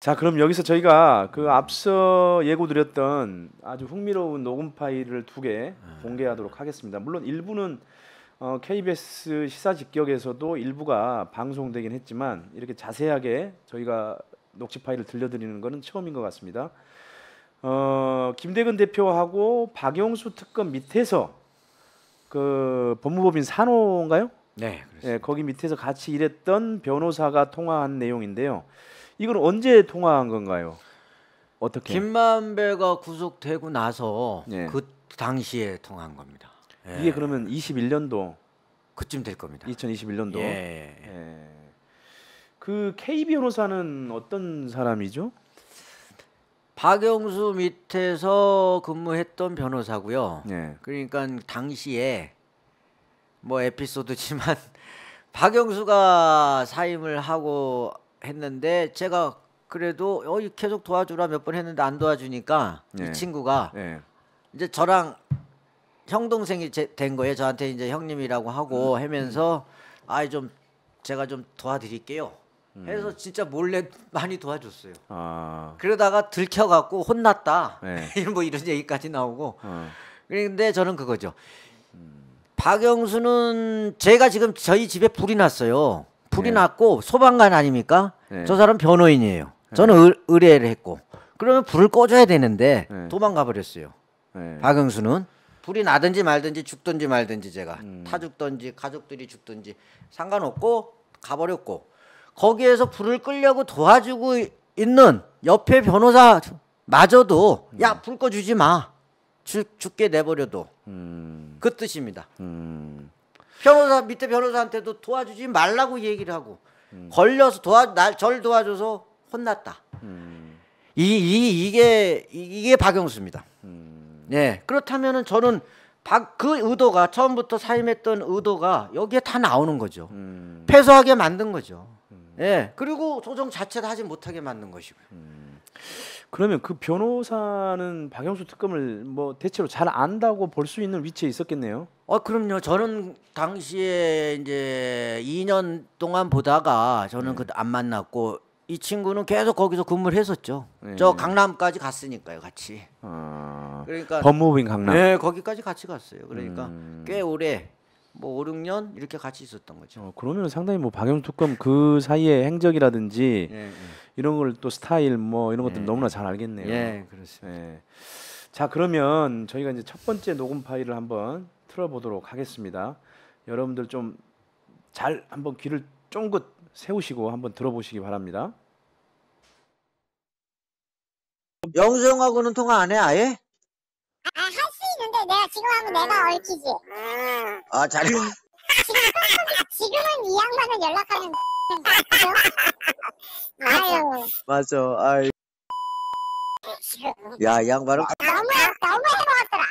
자, 그럼 여기서 저희가 그 앞서 예고드렸던 아주 흥미로운 녹음 파일을 2개 공개하도록 하겠습니다. 물론 일부는 KBS 시사 직격에서도 일부가 방송되긴 했지만 이렇게 자세하게 저희가 녹취 파일을 들려드리는 것은 처음인 것 같습니다. 김대근 대표하고 박영수 특검 밑에서 그 법무법인 산호인가요? 네, 그렇습니다. 네, 거기 밑에서 같이 일했던 변호사가 통화한 내용인데요. 이건 언제 통화한 건가요? 어떻게? 김만배가 구속되고 나서 네. 그 당시에 통화한 겁니다. 예. 이게 그러면 21년도 그쯤 될 겁니다. 2021년도. 예. 예. 그 K 변호사는 어떤 사람이죠? 박영수 밑에서 근무했던 변호사고요. 예. 그러니까 당시에 뭐 에피소드지만 박영수가 사임을 하고 했는데 제가 그래도 계속 도와주라 몇 번 했는데 안 도와주니까 예. 이 친구가 예. 이제 저랑 형 동생이 된 거예요. 저한테 이제 형님이라고 하고 하면서 좀 제가 좀 도와드릴게요. 해서 진짜 몰래 많이 도와줬어요. 그러다가 들켜갖고 혼났다. 네. 뭐 이런 얘기까지 나오고. 그런데 저는 그거죠. 박영수는 제가 지금 저희 집에 불이 났어요. 불이 네. 났고 소방관 아닙니까? 네. 저 사람 변호인이에요. 저는 의뢰를 했고. 그러면 불을 꺼줘야 되는데 네. 도망가 버렸어요. 네. 박영수는 불이 나든지 말든지 죽든지 말든지 제가 타 죽든지 가족들이 죽든지 상관없고 가버렸고 거기에서 불을 끄려고 도와주고 있는 옆에 변호사마저도 야, 불 꺼주지 마. 죽게 내버려도 그 뜻입니다. 변호사 밑에 변호사한테도 도와주지 말라고 얘기를 하고 걸려서 절 도와줘서 혼났다. 이게 박영수입니다. 네, 그렇다면은 저는 그 의도가 처음부터 사임했던 의도가 여기에 다 나오는 거죠. 패소하게 만든 거죠. 예, 그리고 소송 자체를 하지 못하게 만든 것이고요. 그러면 그 변호사는 박영수 특검을 뭐 대체로 잘 안다고 볼 수 있는 위치에 있었겠네요. 그럼요. 저는 당시에 이제 2년 동안 보다가 저는 안 만났고 이 친구는 계속 거기서 근무를 했었죠. 네. 저 강남까지 갔으니까요, 같이. 그러니까 법무법인 강남. 네, 거기까지 같이 갔어요. 그러니까 꽤 오래 뭐 5, 6년 이렇게 같이 있었던 거죠. 그러면 상당히 뭐 박영수 특검 그 사이의 행적이라든지 이런 걸 또 스타일 뭐 이런 것들 너무나 잘 알겠네요. 예, 그렇습니다. 예. 자, 그러면 저희가 이제 첫 번째 녹음 파일을 한번 틀어보도록 하겠습니다. 여러분들 좀 잘 한번 귀를 쫑긋 세우시고 한번 들어보시기 바랍니다. 영수 형하고는 통화 안 해, 아예? 할 수 있는데 내가 지금 하면 내가 얽히지. 잘. 지금은 이 양반은 연락하면 그죠? 아유. 맞아. 아이. 야, 이 양반은 너무 해먹었더라.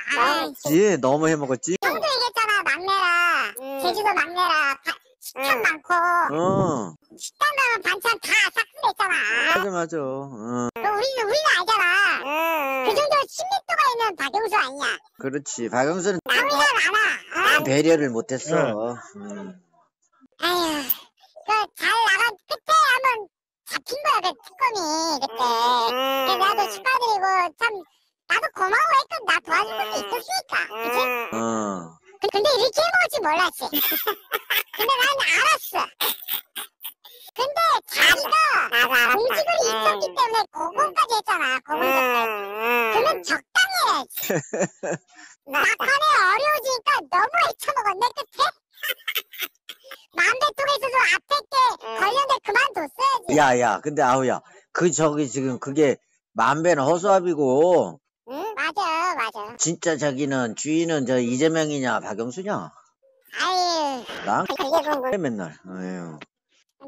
지 너무 해먹었지. 형도 얘기했잖아. 막내라. 제주도 막내라. 식탐 많고. 식당 가면 반찬 다 싹쓸이했잖아. 맞아. 우리는 알잖아. 그 정도 친밀도가 있는 박영수 아니야. 그렇지. 박영수는 남이나 많아. 배려를 못했어. 아휴, 잘 나간 끝에 한번 잡힌 거야, 그 특검이 그때. 나도 축하드리고 참 나도 고마워했건 나 도와줄 것도 있었으니까, 그치? 근데 이렇게 해먹을지 몰랐지. 근데 난 알았어. 근데 자기가 공직을 있었기 때문에 고공까지 했잖아, 고공까지. 그러면 적당히 해야지. 막판에 어려워지니까 너무 헤쳐먹었네, 끝에. 만배통에서도 앞에 게 걸렸는데 그만뒀어야지. 야, 근데 아우야, 지금 그게 만배는 허수아비고. 응, 맞아. 진짜 자기는 주인은 저 이재명이냐 박영수냐? 아유, 난 그게 뭐 맨날. 아유.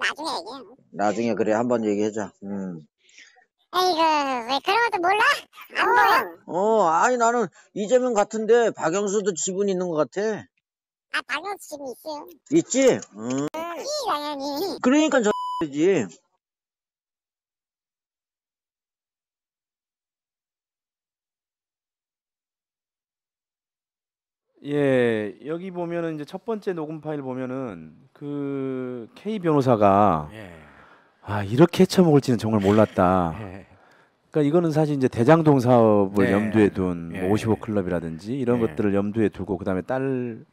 나중에 얘기해. 나중에 그래 한번 얘기하자. 에이구, 왜 그런 것도 몰라? 안 보여? 아니 나는 이재명 같은데 박영수도 지분 있는 것 같아. 박영수 집이 있어요. 있지? 당연히. 그러니까 저지. 예, 여기 보면은 이제 첫 번째 녹음 파일 보면은 그 K 변호사가 아 이렇게 헤쳐먹을지는 정말 몰랐다. 예. 그러니까 이거는 사실 이제 대장동 사업을 네. 염두에 둔 예. 55 클럽이라든지 이런 예. 것들을 염두에 두고 그다음에 딸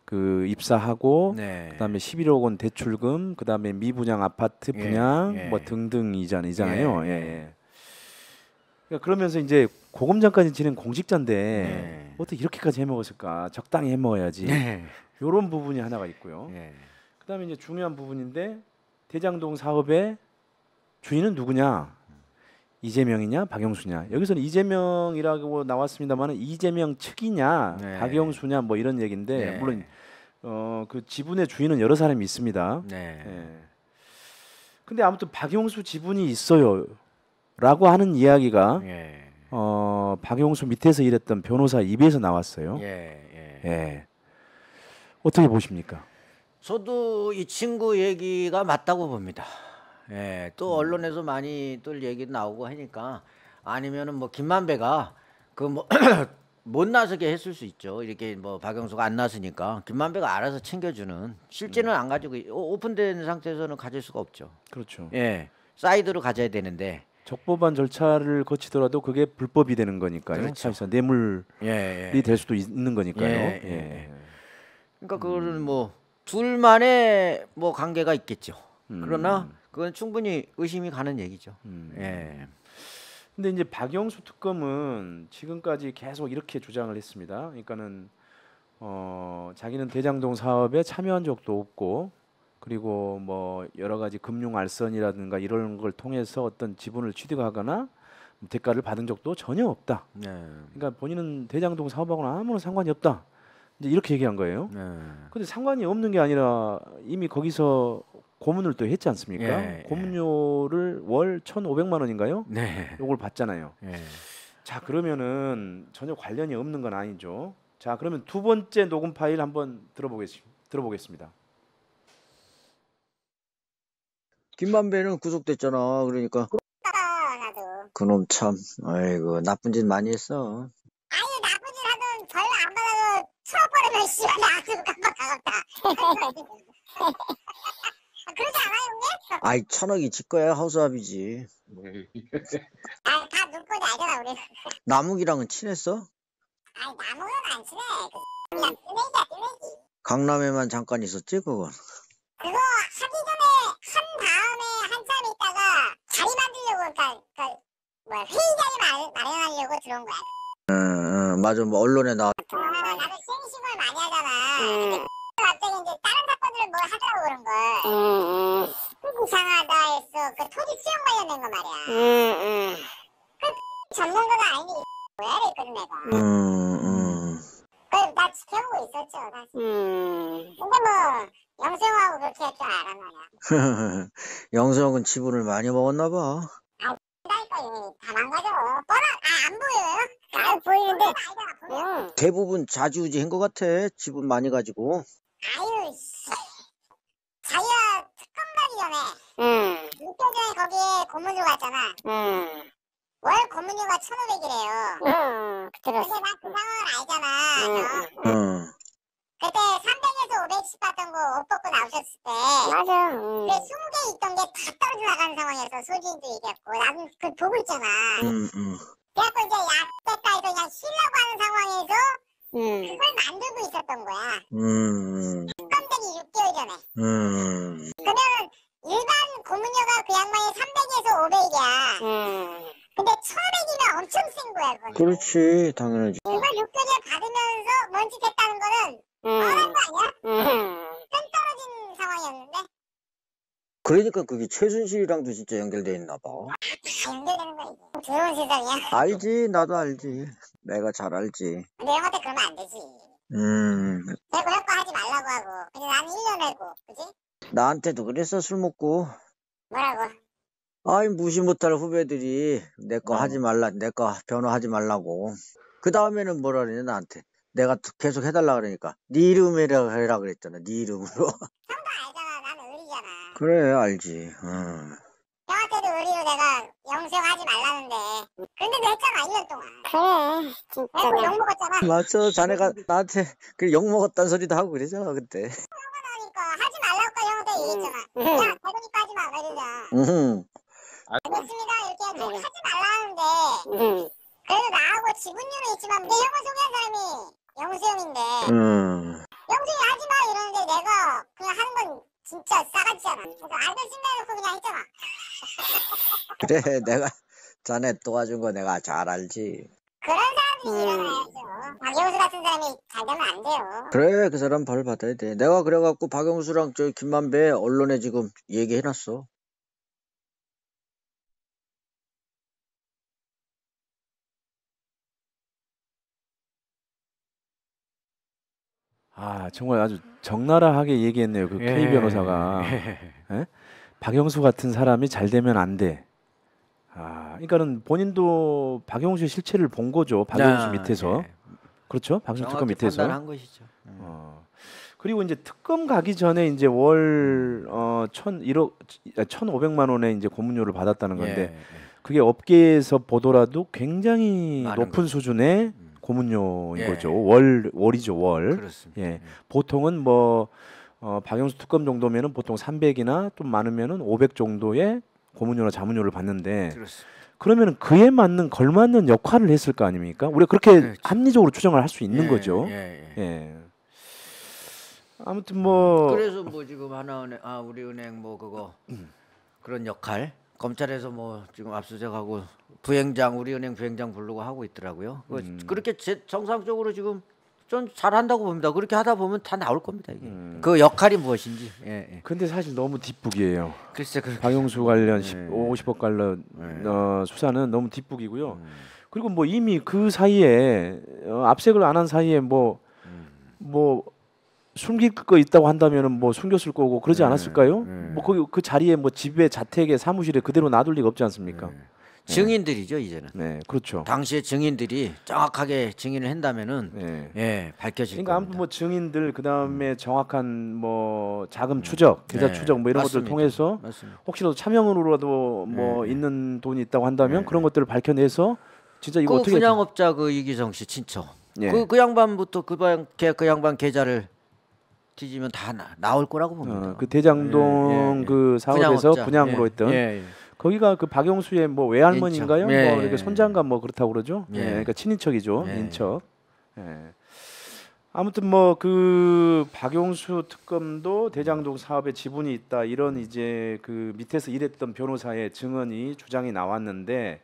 그 입사하고 네. 그다음에 11억 원 대출금 그다음에 미분양 아파트 예. 분양 예. 뭐 등등이잖아요. 예. 예. 그러니까 그러면서 이제 고금장까지 지낸 공직자인데 네. 어떻게 이렇게까지 해먹었을까? 적당히 해먹어야지. 예. 이런 부분이 하나가 있고요. 예. 그다음에 이제 중요한 부분인데 대장동 사업의 주인은 누구냐? 이재명이냐 박영수냐? 여기서는 이재명이라고 나왔습니다만은 이재명 측이냐 네. 박영수냐 뭐 이런 얘기인데 네. 물론 그 지분의 주인은 여러 사람이 있습니다. 네. 예. 근데 아무튼 박영수 지분이 있어요라고 하는 이야기가 예. 박영수 밑에서 일했던 변호사 입에서 나왔어요. 예. 예. 어떻게 보십니까? 저도 이 친구 얘기가 맞다고 봅니다. 예, 또 언론에서 많이 또 얘기 나오고 하니까 아니면은 뭐 김만배가 그 뭐 못 나서게 했을 수 있죠. 이렇게 뭐 박영수가 안 나서니까 김만배가 알아서 챙겨주는 실제는 안 가지고 오픈된 상태에서는 가질 수가 없죠. 그렇죠. 예, 사이드로 가져야 되는데 적법한 절차를 거치더라도 그게 불법이 되는 거니까요. 그렇죠. 사실상 뇌물이 예. 될 수도 있는 거니까요. 예, 예. 예. 그러니까 그거는 뭐 둘만의 뭐 관계가 있겠죠. 그러나 그건 충분히 의심이 가는 얘기죠. 예. 근데 이제 박영수 특검은 지금까지 계속 이렇게 주장을 했습니다. 그러니까는 자기는 대장동 사업에 참여한 적도 없고 그리고 뭐 여러 가지 금융 알선이라든가 이런 걸 통해서 어떤 지분을 취득하거나 대가를 받은 적도 전혀 없다. 네. 그러니까 본인은 대장동 사업하고는 아무런 상관이 없다. 이제 이렇게 얘기한 거예요. 네. 근데 상관이 없는 게 아니라 이미 거기서 고문을 또 했지 않습니까? 예, 고문료를 월 1,500만 원인가요? 네. 요걸 받잖아요. 예. 자, 그러면은 전혀 관련이 없는 건 아니죠. 자, 그러면 두 번째 녹음 파일 한번 들어보겠습니다. 김만배는 구속됐잖아. 그러니까 나도. 그놈 참, 아이고 나쁜 짓 많이 했어. 아니 나쁜 짓 하든 벌 안 받아도 쳐버리면 씨발 나도 깜빡하겠다. 그러지 않아요, 형님? 아이 1,000억이 지 거야 하우스합이지. 아, 다 누군지 알잖아, 우리. 남욱이랑은 친했어? 아니, 나무는 안 친해. 그냥 쓰레기야, 쓰레기. 강남에만 잠깐 있었지 그건. 그거 하기 전에 한 다음에 한참 있다가 자리 만들려고, 그러니까 뭐야, 회의 자리 마련하려고 들어온 거야. 응, 맞아. 뭐 언론에 나와. 나도 시행심을 많이 하잖아. 근데 갑자기 이제 다른 사건들을 뭐 하더라고 그런 걸. 이상하다 했어. 그 토지 수용 관련된 거 말이야. 그 전문가가 아니니 뭐야 이랬거든 내가. 나 지켜보고 있었죠 사실. 근데 뭐 영수형하고 그렇게 할 줄 알아 너야. 영수형은 지분을 많이 먹었나 봐. 그러니까 이미 다 망가져. 안 보여요? 아 보이는데. 알잖아 보여. 대부분 좌지우지한 것 같아. 지분 많이 가지고. 아유 씨. 자기가 특검 가기 전에 6개월 전에 거기에 고문료 갔잖아. 월 고문료가 1,500이래요. 근데 나 그 상황을 알잖아. 응. 그때 300에서 500씩 받던 거 옷 벗고 나오셨을 때 맞아. 그 20개 있던 게 다 떨어져 나가는 상황이어서 소진도 얘기했고 나는 그걸 보고 있잖아. 그래갖고 이제 약대까지 그냥 쉬려고 하는 상황에서 그걸 만들고 있었던 거야. 특검되기 6개월 전에. 그러면 일반 고문료가 그 양반이 300에서 500이야. 근데 1,500이면 엄청 센 거야 그건. 그렇지, 당연하지. 그걸 6개월 받으면서 먼짓했다는 거는 뻔한 거 아니야? 뜬 떨어진 상황이었는데. 그러니까 그게 최순실이랑도 진짜 연결돼 있나 봐. 다 연결되는 거야 이게. 더러운 세상이야. 알지, 나도 알지. 내가 잘 알지. 근데 형한테 그러면 안 되지. 내가 그럴 거 하지 말라고 하고. 근데 나는 1년 하고, 그지? 나한테도 그랬어, 술 먹고. 뭐라고? 아이, 무시 못할 후배들이 내 거 하지 말라, 내 거 변호하지 말라고. 그 다음에는 뭐라 그러냐, 나한테. 내가 계속 해달라 그러니까. 네 이름이라 해라 그랬잖아, 네 이름으로. 형도 알잖아, 나는 의리잖아. 그래, 알지. 형한테도 의리로 내가 영수형하지 말라는데. 근데 너 했잖아, 1년 동안. 그래, 진짜. 내가 욕먹었잖아. 맞죠, 자네가 나한테 그 욕먹었단 소리도 하고 그러잖아, 그때. 그러니까 하지 말라고 형한테 얘기했잖아. 야 대구니까 하지 마 이러자. 알겠습니다 이렇게 하지 말라는데 그래도 나하고 지분율은 있지만 내 형을 소개한 사람이 영수 형인데 영수 형이 하지 마 이러는데 내가 그냥 하는 건 진짜 싸가지잖아. 그래서 알겠습니다 해놓고 그냥 했잖아. 그래 내가 자네 도와준 거 내가 잘 알지. 그런 사람들이 일어나야죠. 박영수 같은 사람이 잘 되면 안 돼요. 그래 그 사람 벌 받아야 돼. 내가 그래갖고 박영수랑 저 김만배 언론에 지금 얘기해놨어. 아 정말 아주 적나라하게 얘기했네요. 그 K 변호사가 예? 박영수 같은 사람이 잘 되면 안 돼. 아, 그러니까는 본인도 박영수의 실체를 본 거죠. 박영수 밑에서. 그렇죠? 박영수 특검 밑에서. 판단한 것이죠. 그리고 이제 특검 가기 전에 이제 월 1,500만 원의 이제 고문료를 받았다는 건데 그게 업계에서 보더라도 굉장히 높은 거. 수준의 고문료인 예. 거죠. 월이죠, 월. 그렇습니다. 예. 보통은 뭐 박영수 특검 정도면은 보통 300이나 좀 많으면은 500 정도의 고문료나 자문료를 받는데 그렇습니다. 그러면은 그에 맞는 걸맞는 역할을 했을 거 아닙니까? 우리가 그렇게 그렇죠. 합리적으로 추정을 할 수 있는 예, 거죠. 예, 예. 예. 아무튼 뭐 그래서 뭐 지금 하나은행 우리은행 뭐 그거 그런 역할 검찰에서 뭐 지금 압수수색하고 부행장 우리은행 부행장 부르고 하고 있더라고요. 그렇게 정상적으로 지금 좀 잘한다고 봅니다. 그렇게 하다 보면 다 나올 겁니다 이게. 그 역할이 무엇인지. 예, 예. 근데 사실 너무 뒷북이에요. 글쎄 그 박영수 관련 예. 50억 관련 수사는 너무 뒷북이고요. 그리고 뭐 이미 그 사이에 압색을 안 한 사이에 뭐 숨길 거 있다고 한다면은 뭐 숨겼을 거고 그러지 않았을까요? 뭐 거기 그 자리에 뭐 집에 자택에 사무실에 그대로 놔둘 리가 없지 않습니까? 증인들이죠 이제는. 네, 그렇죠. 당시에 증인들이 정확하게 증인을 한다면은 네. 예 밝혀질 그러니까 겁니다. 아무튼 뭐 증인들 그 다음에 정확한 뭐 자금 추적, 계좌 네, 추적 뭐 이런 것들 맞습니다. 통해서 맞습니다. 혹시라도 차명으로라도 뭐 있는 돈이 있다고 한다면 네. 그런 것들을 밝혀내서 진짜 이거 그 어떻게 분양업자 그 이기성 씨 친척. 예. 그 양반부터 그 양반 계좌를 뒤지면 다 나올 거라고 봅니다. 그 대장동 그 사업에서 분양업자. 분양으로 했던 예. 거기가 그 박영수의 뭐 외할머니인가요? 인척. 예, 뭐 이렇게 손자인가 뭐 그렇다고 그러죠. 예. 예. 그러니까 친인척이죠. 예. 인척. 예. 아무튼 뭐 그 박영수 특검도 대장동 사업에 지분이 있다 이런 이제 그 밑에서 일했던 변호사의 증언이 주장이 나왔는데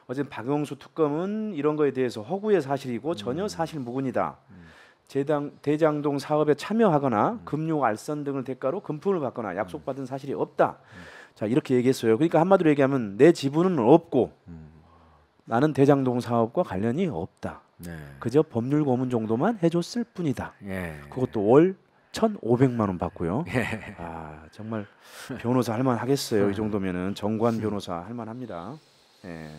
어제 박영수 특검은 이런 거에 대해서 허구의 사실이고 전혀 사실 무근이다. 대장동 사업에 참여하거나 금융 알선 등을 대가로 금품을 받거나 약속받은 사실이 없다. 자 이렇게 얘기했어요. 그러니까 한마디로 얘기하면 내 지분은 없고 나는 대장동 사업과 관련이 없다. 네. 그저 법률 고문 정도만 해줬을 뿐이다. 예. 그것도 월 1,500만 원 받고요. 예. 아 정말 변호사 할만 하겠어요. 이 정도면은 정관 변호사 할만 합니다. 예.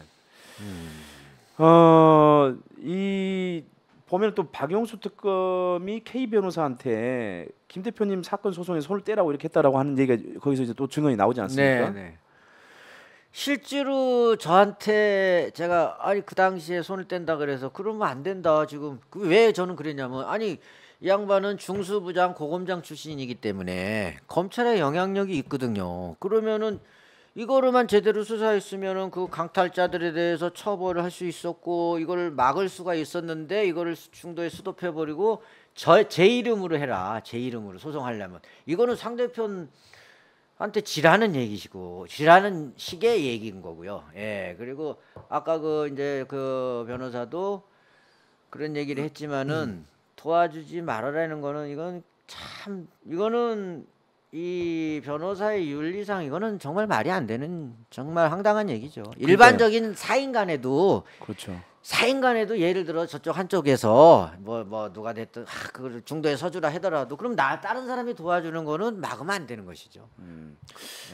이 보면 또 박영수 특검이 K 변호사한테 김 대표님 사건 소송에 손을 떼라고 이렇게 했다라고 하는 얘기가 거기서 이제 또 증언이 나오지 않습니까? 네. 실제로 저한테 제가 아니 그 당시에 손을 뗀다 그래서 그러면 안 된다 지금 왜 저는 그랬냐면 아니 이 양반은 중수부장 고검장 출신이기 때문에 검찰의 영향력이 있거든요. 그러면은 이거로만 제대로 수사했으면은 그 강탈자들에 대해서 처벌을 할 수 있었고 이거를 막을 수가 있었는데 이거를 중도에 수도해 버리고 제 이름으로 해라. 제 이름으로 소송하려면 이거는 상대편한테 지라는 얘기시고 지라는 식의 얘기인 거고요. 예. 그리고 아까 그 이제 그 변호사도 그런 얘기를 했지만은 도와주지 말아라는 거는 이거는 이 변호사의 윤리상 이거는 정말 말이 안 되는 정말 황당한 얘기죠. 일반적인 사인 간에도 그렇죠. 사인 간에도 예를 들어 저쪽 한쪽에서 뭐 누가 됐든 그걸 중도에 서주라 하더라도 그럼 다른 사람이 도와주는 거는 막으면 안 되는 것이죠.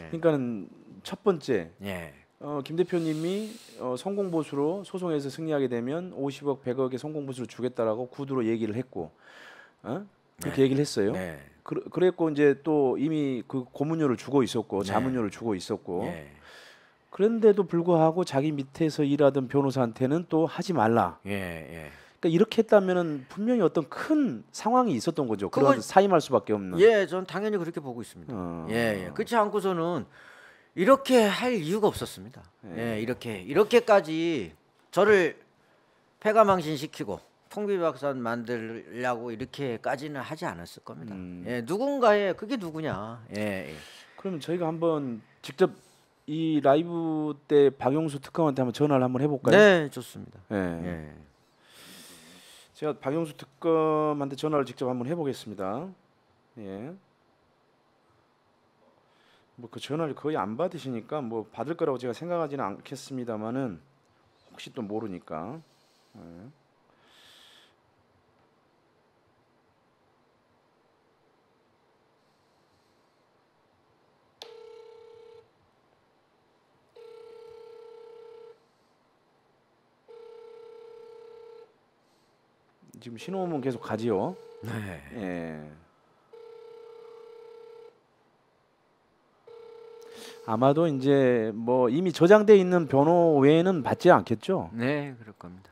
그러니까는 첫 번째 예. 김 대표님이 성공보수로 소송에서 승리하게 되면 50억, 100억의 성공보수를 주겠다라고 구두로 얘기를 했고, 그렇게 얘기를 했어요. 네. 그랬고 이제 또 이미 그 고문료를 주고 있었고 네. 자문료를 주고 있었고, 예. 그런데도 불구하고 자기 밑에서 일하던 변호사한테는 또 하지 말라. 예. 그러니까 이렇게 했다면은 분명히 어떤 큰 상황이 있었던 거죠. 그런 그걸- 사임할 수밖에 없는. 예, 전 당연히 그렇게 보고 있습니다. 예. 그렇지 않고서는 이렇게 할 이유가 없었습니다. 예, 이렇게까지 저를 폐가망신시키고 풍비박산 만들려고 이렇게까지는 하지 않았을 겁니다. 예, 누군가의 그게 누구냐? 예. 그러면 저희가 한번 직접 이 라이브 때 박영수 특검한테 한번 전화를 한번 해볼까요? 네, 좋습니다. 예. 예. 제가 박영수 특검한테 전화를 직접 한번 해보겠습니다. 예. 뭐 그 전화를 거의 안 받으시니까 뭐 받을 거라고 제가 생각하지는 않겠습니다만은 혹시 또 모르니까. 예. 지금 신호 오면 계속 가지요. 네. 예. 아마도 이제 뭐 이미 저장돼 있는 번호 외에는 받지 않겠죠. 네, 그럴 겁니다.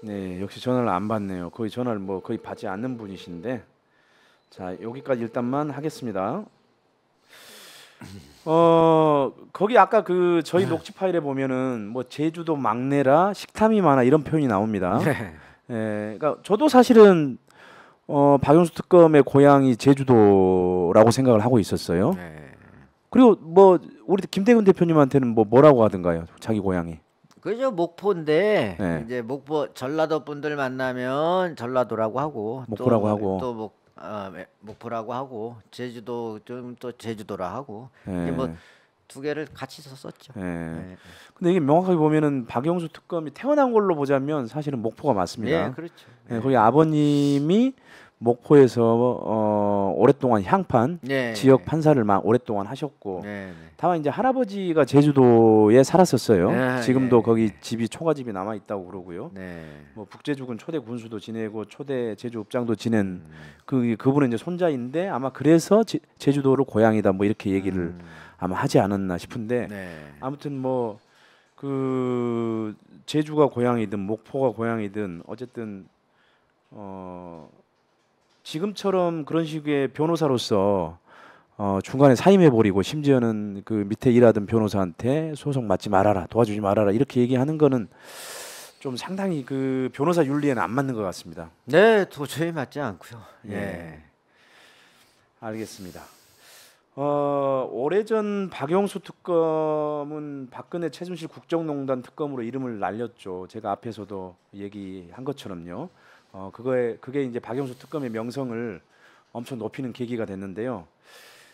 네, 역시 전화를 안 받네요. 거의 전화를 뭐 거의 받지 않는 분이신데, 자 여기까지 일단만 하겠습니다. 거기 아까 그 저희 녹취 파일에 보면은 뭐 제주도 막내라 식탐이 많아 이런 표현이 나옵니다. 네. 예, 그러니까 저도 사실은 박영수 특검의 고향이 제주도라고 생각을 하고 있었어요. 네. 그리고 뭐 우리 김대근 대표님한테는 뭐라고 하던가요? 자기 고향이. 그죠, 목포인데 네. 이제 목포 전라도 분들 만나면 전라도라고 하고 목포라고 하고. 또 목포라고 하고 제주도 좀 또 제주도라 하고 예. 이게 뭐 두 개를 같이 썼었죠. 예. 네. 근데 이게 명확하게 보면은 박영수 특검이 태어난 걸로 보자면 사실은 목포가 맞습니다. 예, 그렇죠. 예, 거기 아버님이 목포에서 오랫동안 향판 네. 지역 판사를 오랫동안 하셨고 네, 네. 다만 이제 할아버지가 제주도에 살았었어요. 네, 지금도 네, 거기 집이 초가집이 남아 있다고 그러고요. 네. 뭐 북제주군 초대 군수도 지내고 초대 제주읍장도 지낸 그분은 이제 손자인데 아마 그래서 제주도를 고향이다 뭐 이렇게 얘기를 아마 하지 않았나 싶은데 네. 아무튼 뭐 그 제주가 고향이든 목포가 고향이든 어쨌든 지금처럼 그런 식의 변호사로서 중간에 사임해버리고 심지어는 그 밑에 일하던 변호사한테 소송 맡지 말아라 도와주지 말아라 이렇게 얘기하는 거는 좀 상당히 그 변호사 윤리에는 안 맞는 것 같습니다. 네, 도저히 맞지 않고요. 예. 예. 알겠습니다. 오래전 박영수 특검은 박근혜 최순실 국정농단 특검으로 이름을 날렸죠. 제가 앞에서도 얘기한 것처럼요. 그게 이제 박영수 특검의 명성을 엄청 높이는 계기가 됐는데요.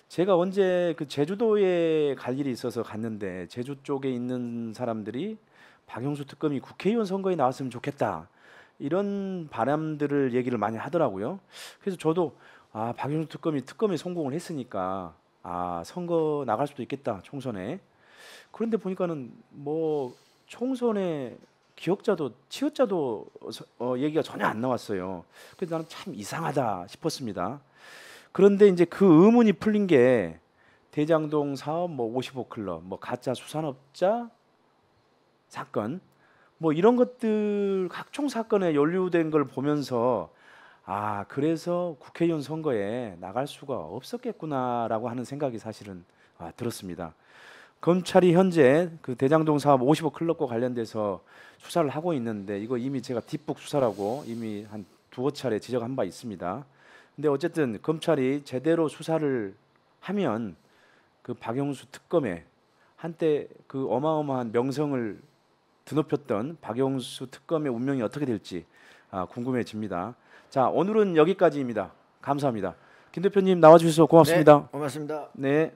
제가 언제 그 제주도에 갈 일이 있어서 갔는데 제주 쪽에 있는 사람들이 박영수 특검이 국회의원 선거에 나왔으면 좋겠다 이런 바람들을 얘기를 많이 하더라고요. 그래서 저도 박영수 특검이 성공을 했으니까 선거 나갈 수도 있겠다 총선에. 그런데 보니까는 뭐 총선에 기억자도 치읓자도 얘기가 전혀 안 나왔어요. 그래서 나는 참 이상하다 싶었습니다. 그런데 이제 그 의문이 풀린 게 대장동 사업, 뭐 55 클럽, 뭐 가짜 수산업자 사건, 뭐 이런 것들 각종 사건에 연루된 걸 보면서 그래서 국회의원 선거에 나갈 수가 없었겠구나라고 하는 생각이 사실은 들었습니다. 검찰이 현재 그 대장동 사업 55 클럽과 관련돼서 수사를 하고 있는데 이거 이미 제가 뒷북 수사라고 이미 한 두어 차례 지적한 바 있습니다. 근데 어쨌든 검찰이 제대로 수사를 하면 그 박영수 특검에 한때 그 어마어마한 명성을 드높였던 박영수 특검의 운명이 어떻게 될지 궁금해집니다. 자, 오늘은 여기까지입니다. 감사합니다. 김 대표님 나와주셔서 고맙습니다. 네, 고맙습니다. 네.